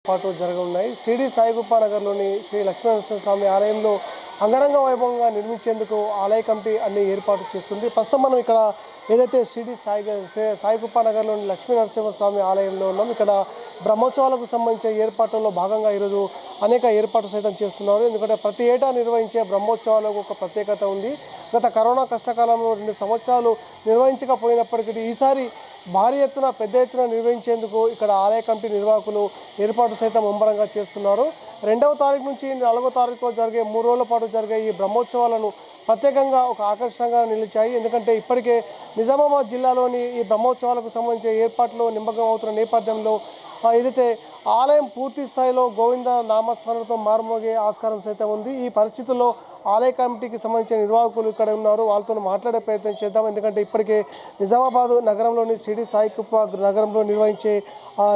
పాటు జరగనున్నాయి. షిరిడి సాయికృప నగర్లోని శ్రీ లక్ష్మీనరసింహ స్వామి ఆలయంలో అంగరంగ వైభవంగా నిర్మించేందుకు ఆలయ కమిటీ అన్ని ఏర్పాటు చేస్తుంది. ప్రస్తుతం మనం ఇక్కడ ఏదైతే షిరిడి సాయికృప నగర్లోని లక్ష్మీనరసింహ స్వామి ఆలయంలో ఉన్నాం. ఇక్కడ బ్రహ్మోత్సవాలకు సంబంధించిన ఏర్పాట్లలో భాగంగా ఈరోజు అనేక ఏర్పాట్లు సైతం చేస్తున్నారు. ఎందుకంటే ప్రతి ఏటా నిర్వహించే బ్రహ్మోత్సవాలకు ఒక ప్రత్యేకత ఉంది. గత కరోనా కష్టకాలంలో 2 సంవత్సరాలు నిర్వహించకపోయినప్పటికీ ఈసారి భారీ ఎత్తున పెద్ద ఎత్తున నిర్వహించేందుకు ఇక్కడ ఆలయ కమిటీ నిర్వాహకులు ఏర్పాటు సైతం ముమ్మరంగా చేస్తున్నారు. 2వ తారీఖు నుంచి 4వ తారీఖు జరిగే 3 రోజుల పాటు జరిగే ఈ బ్రహ్మోత్సవాలను ప్రత్యేకంగా ఒక ఆకర్షణగా నిలిచాయి. ఎందుకంటే ఇప్పటికే నిజామాబాద్ జిల్లాలోని ఈ బ్రహ్మోత్సవాలకు సంబంధించిన ఏర్పాట్లు నిమగ్నం అవుతున్న నేపథ్యంలో ఏదైతే ఆలయం పూర్తి స్థాయిలో గోవింద నామస్మరణతో మారుమోగే ఆస్కారం సైతం ఉంది. ఈ పరిస్థితుల్లో ఆలయ కమిటీకి సంబంధించిన నిర్వాహకులు ఇక్కడ ఉన్నారు. వాళ్ళతో మాట్లాడే ప్రయత్నం చేద్దాం. ఎందుకంటే ఇప్పటికే నిజామాబాద్ నగరంలోని షిరిడి సాయికృప నగరంలో నిర్వహించే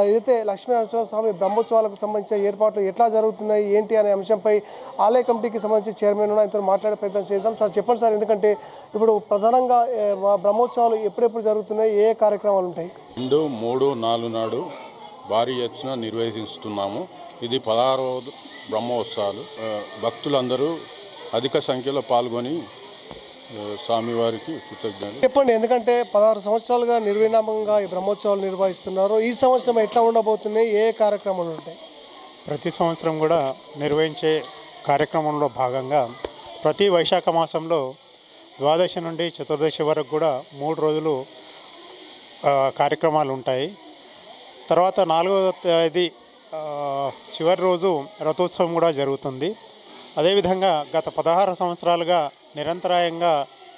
ఏదైతే లక్ష్మీనరసింహ స్వామి బ్రహ్మోత్సవాలకు సంబంధించిన ఏర్పాట్లు ఎట్లా జరుగుతున్నాయి ఏంటి అనే అంశంపై ఆలయ కమిటీకి సంబంధించి చైర్మన్ ఆయనతో మాట్లాడే ప్రయత్నం చేద్దాం. సార్ చెప్పండి సార్, ఎందుకంటే ఇప్పుడు ప్రధానంగా బ్రహ్మోత్సవాలు ఎప్పుడెప్పుడు జరుగుతున్నాయి, ఏ కార్యక్రమాలు ఉంటాయి? 2, 3, 4 నాడు భారీ ఎత్తున నిర్వహిస్తున్నాము. ఇది 16వ బ్రహ్మోత్సవాలు. భక్తులందరూ అధిక సంఖ్యలో పాల్గొని స్వామివారికి కృతజ్ఞతలు. చెప్పండి, ఎందుకంటే 16 సంవత్సరాలుగా నిర్విరామంగా ఈ బ్రహ్మోత్సవాలు నిర్వహిస్తున్నారు. ఈ సంవత్సరం ఎట్లా ఉండబోతున్నాయి, ఏ కార్యక్రమాలు ఉంటాయి? ప్రతి సంవత్సరం కూడా నిర్వహించే కార్యక్రమంలో భాగంగా ప్రతి వైశాఖ మాసంలో ద్వాదశి నుండి చతుర్దశి వరకు కూడా 3 రోజులు కార్యక్రమాలు ఉంటాయి. తర్వాత 4వ తేదీ చివరి రోజు రథోత్సవం కూడా జరుగుతుంది. అదేవిధంగా గత 16 సంవత్సరాలుగా నిరంతరాయంగా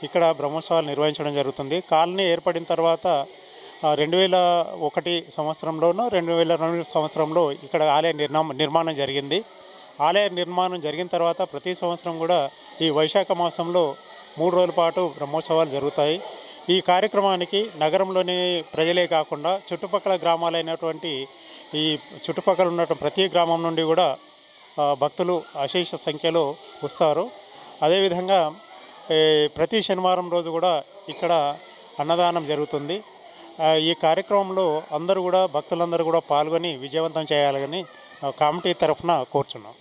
ఇక్కడ బ్రహ్మోత్సవాలు నిర్వహించడం జరుగుతుంది. కాలనీ ఏర్పడిన తర్వాత 2001 సంవత్సరంలోనూ 2002 సంవత్సరంలో ఇక్కడ ఆలయ నిర్మాణం జరిగింది. ఆలయ నిర్మాణం జరిగిన తర్వాత ప్రతి సంవత్సరం కూడా ఈ వైశాఖ మాసంలో 3 రోజుల పాటు బ్రహ్మోత్సవాలు జరుగుతాయి. ఈ కార్యక్రమానికి నగరంలోని ప్రజలే కాకుండా చుట్టుపక్కల గ్రామాలైనటువంటి ఈ చుట్టుపక్కల ఉన్నటువంటి ప్రతి గ్రామం నుండి కూడా భక్తులు అశేష సంఖ్యలో వస్తారు. అదేవిధంగా ప్రతి శనివారం రోజు కూడా ఇక్కడ అన్నదానం జరుగుతుంది. ఈ కార్యక్రమంలో అందరూ కూడా భక్తులందరూ కూడా పాల్గొని విజయవంతం చేయాలని కమిటీ తరఫున కోరుచున్నాం.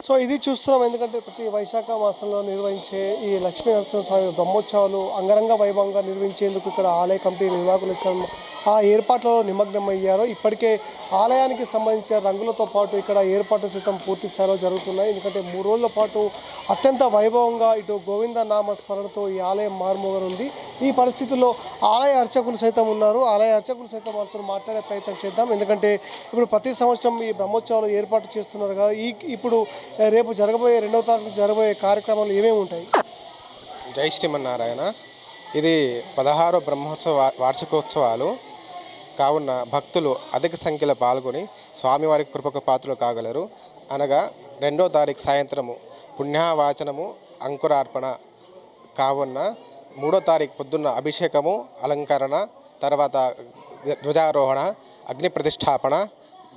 సో ఇది చూస్తున్నాం. ఎందుకంటే ప్రతి వైశాఖ మాసంలో నిర్వహించే ఈ లక్ష్మీనరసింహ స్వామి బ్రహ్మోత్సవాలు అంగరంగ వైభవంగా నిర్వహించేందుకు ఇక్కడ ఆలయ కమిటీ నిర్వాహకులు ఆ ఏర్పాట్లలో నిమగ్నమయ్యారు. ఇప్పటికే ఆలయానికి సంబంధించిన రంగులతో పాటు ఇక్కడ ఏర్పాట్లు సైతం పూర్తి స్థాయిలో జరుగుతున్నాయి. ఎందుకంటే 3 రోజుల పాటు అత్యంత వైభవంగా ఇటు గోవింద నామ స్మరణతో ఈ ఆలయం మారుమోగనుంది. ఈ పరిస్థితుల్లో ఆలయ అర్చకులు సైతం ఉన్నారు. ఆలయ అర్చకులు సైతం వాళ్ళతో మాట్లాడే ప్రయత్నం చేద్దాం. ఎందుకంటే ఇప్పుడు ప్రతి సంవత్సరం ఈ బ్రహ్మోత్సవాలు ఏర్పాటు చేస్తున్నారు కదా, ఇప్పుడు రేపు జరగబోయే 2వ తారీఖు జరగబోయే కార్యక్రమాలు ఏమేమి ఉంటాయి? జై శ్రీమన్నారాయణ. ఇది 16వ బ్రహ్మోత్సవ వార్షికోత్సవాలు కావున భక్తులు అధిక సంఖ్యలో పాల్గొని స్వామివారికి కృపకు పాత్రలు కాగలరు. అనగా 2వ తారీఖు సాయంత్రము పుణ్యవాచనము అంకురార్పణ కావున 3వ తారీఖు పొద్దున్న అభిషేకము అలంకరణ, తర్వాత ధ్వజారోహణ, అగ్ని ప్రతిష్టాపన,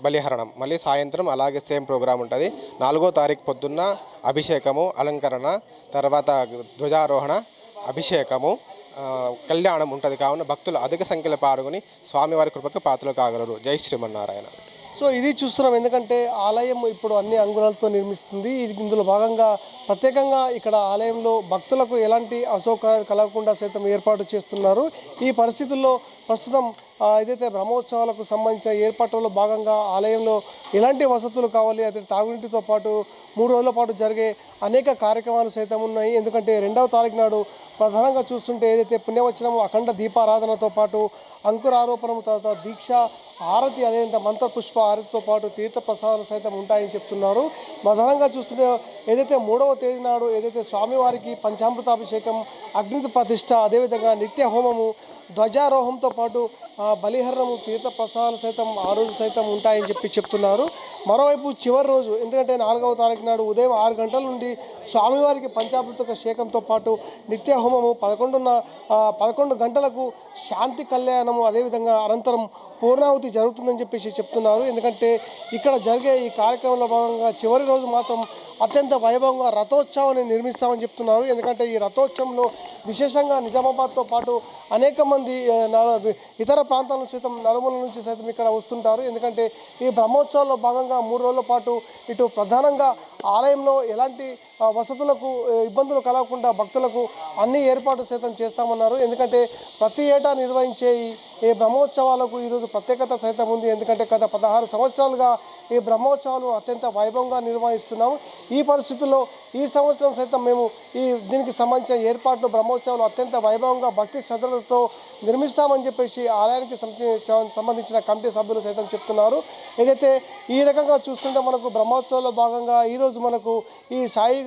బలిహరణం, మళ్ళీ సాయంత్రం అలాగే సేమ్ ప్రోగ్రాం ఉంటుంది. 4వ తారీఖు పొద్దున్న అభిషేకము అలంకరణ, తర్వాత ధ్వజారోహణ, అభిషేకము, కళ్యాణం ఉంటుంది. కావున భక్తులు అధిక సంఖ్యలో పాల్గొని స్వామివారి కృపకు పాత్రలు కాగలరు. జై శ్రీమన్నారాయణ. సో ఇది చూస్తున్నాం. ఎందుకంటే ఆలయం ఇప్పుడు అన్ని అంగుళాలతో నిర్మిస్తుంది. ఇందులో భాగంగా ప్రత్యేకంగా ఇక్కడ ఆలయంలో భక్తులకు ఎలాంటి అసౌకర్యాలు కలగకుండా సైతం ఏర్పాటు చేస్తున్నారు. ఈ పరిస్థితుల్లో ప్రస్తుతం ఏదైతే బ్రహ్మోత్సవాలకు సంబంధించిన ఏర్పాట్లలో భాగంగా ఆలయంలో ఎలాంటి వసతులు కావాలి, అదే తాగునీటితో పాటు 3 రోజుల పాటు జరిగే అనేక కార్యక్రమాలు సైతం ఉన్నాయి. ఎందుకంటే 2వ తారీఖు నాడు ప్రధానంగా చూస్తుంటే ఏదైతే పుణ్యవచనం అఖండ దీపారాధనతో పాటు అంకురారోపణము, తర్వాత దీక్ష ఆరతి, అదేవిధంగా మంత్రపుష్ప ఆరతితో పాటు తీర్థ ప్రసాదాలు సైతం ఉంటాయని చెప్తున్నారు. ప్రధానంగా చూస్తుంటే ఏదైతే 3వ తేదీ నాడు ఏదైతే స్వామివారికి పంచామృతాభిషేకం, అగ్ని ప్రతిష్ట, అదేవిధంగా నిత్య హోమము, ధ్వజారోహంతో పాటు బలిహరణము, తీర్థ ప్రసాదాలు సైతం ఆ రోజు సైతం ఉంటాయని చెప్తున్నారు. మరోవైపు చివరి రోజు ఎందుకంటే 4వ తారీఖు నాడు ఉదయం 6 గంటల నుండి స్వామివారికి పంచామృతక పాటు నిత్య హోమము, 11 గంటలకు శాంతి కళ్యాణము, అదేవిధంగా అనంతరం పూర్ణాహుతి జరుగుతుందని చెప్తున్నారు. ఎందుకంటే ఇక్కడ జరిగే ఈ కార్యక్రమంలో భాగంగా చివరి రోజు మాత్రం అత్యంత వైభవంగా రథోత్సవాన్ని నిర్మిస్తామని చెప్తున్నారు. ఎందుకంటే ఈ రథోత్సవంలో విశేషంగా నిజామాబాద్తో పాటు అనేక మంది ఇతర ప్రాంతాల నుంచి సైతం నలుమూల నుంచి సైతం ఇక్కడ వస్తుంటారు. ఎందుకంటే ఈ బ్రహ్మోత్సవాల్లో భాగంగా 3 రోజుల పాటు ఇటు ప్రధానంగా ఆలయంలో ఎలాంటి వసతులకు ఇబ్బందులు కలగకుండా భక్తులకు అన్ని ఏర్పాట్లు సైతం చేస్తామన్నారు. ఎందుకంటే ప్రతి ఏటా నిర్వహించే ఈ బ్రహ్మోత్సవాలకు ఈరోజు ప్రత్యేకత సైతం ఉంది. ఎందుకంటే గత 16 సంవత్సరాలుగా ఈ బ్రహ్మోత్సవాలు అత్యంత వైభవంగా నిర్వహిస్తున్నాము. ఈ పరిస్థితుల్లో ఈ సంవత్సరం సైతం మేము దీనికి సంబంధించిన ఏర్పాట్లు బ్రహ్మోత్సవాలు అత్యంత వైభవంగా భక్తి శ్రద్ధలతో నిర్మిస్తామని చెప్పేసి ఆలయానికి సంబంధించిన కమిటీ సభ్యులు సైతం చెప్తున్నారు. ఏదైతే ఈ రకంగా చూస్తుంటే మనకు బ్రహ్మోత్సవాల్లో భాగంగా ఈరోజు మనకు ఈ సాయి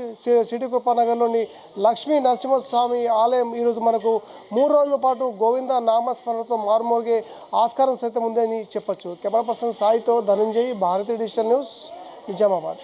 సిటీ కృపానగర్లోని లక్ష్మీ నరసింహస్వామి ఆలయం ఈరోజు మనకు 3 రోజుల పాటు గోవింద నామస్మరణతో మారుమోగే ఆస్కారం సైతం ఉందని చెప్పొచ్చు. కెమెరా పర్సన్ సాయితో ధనంజయ్, భారతీయ డిజిటల్ న్యూస్, నిజామాబాద్.